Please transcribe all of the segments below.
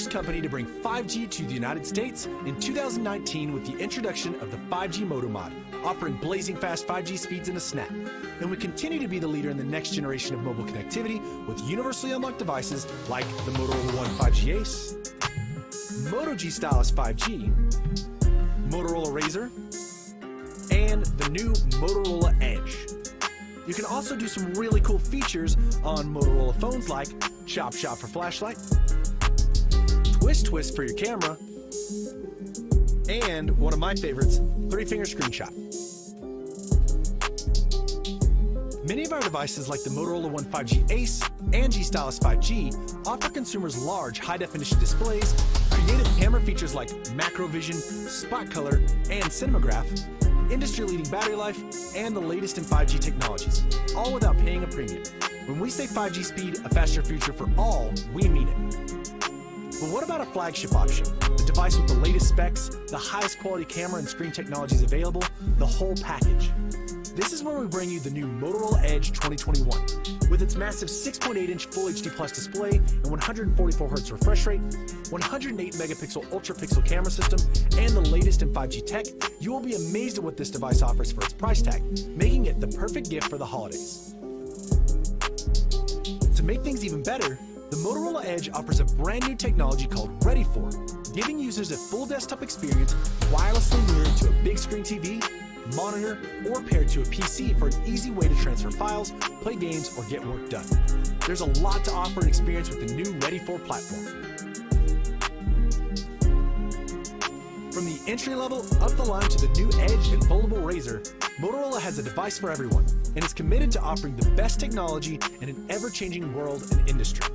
first company to bring 5G to the United States in 2019 with the introduction of the 5G Moto Mod, offering blazing fast 5G speeds in a snap. And we continue to be the leader in the next generation of mobile connectivity with universally unlocked devices like the Motorola One 5G Ace, Moto G Stylus 5G, Motorola Razr, and the new Motorola Edge. You can also do some really cool features on Motorola phones like Chop Chop for flashlight, Twist Twist for your camera, and one of my favorites, 3-finger screenshot. Many of our devices like the Motorola One 5G Ace and G Stylus 5G offer consumers large high-definition displays, creative camera features like macro vision, spot color, and cinematograph, industry-leading battery life, and the latest in 5G technologies, all without paying a premium. When we say 5G speed, a faster future for all, we mean it. But what about a flagship option? A device with the latest specs, the highest quality camera and screen technologies available, the whole package. This is where we bring you the new Motorola Edge 2021. With its massive 6.8-inch Full HD Plus display and 144Hz refresh rate, 108 megapixel ultra pixel camera system, and the latest in 5G tech, you will be amazed at what this device offers for its price tag, making it the perfect gift for the holidays. To make things even better, the Motorola Edge offers a brand new technology called Ready For, giving users a full desktop experience wirelessly mirrored to a big screen TV, monitor, or paired to a PC for an easy way to transfer files, play games, or get work done. There's a lot to offer and experience with the new Ready For platform. From the entry level up the line to the new Edge and foldable Razr, Motorola has a device for everyone and is committed to offering the best technology in an ever-changing world and industry.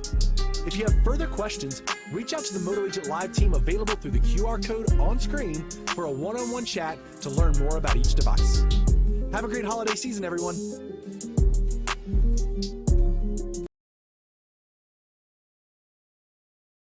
If you have further questions, reach out to the Moto Agent Live team available through the QR code on screen for a one-on-one chat to learn more about each device. Have a great holiday season, everyone.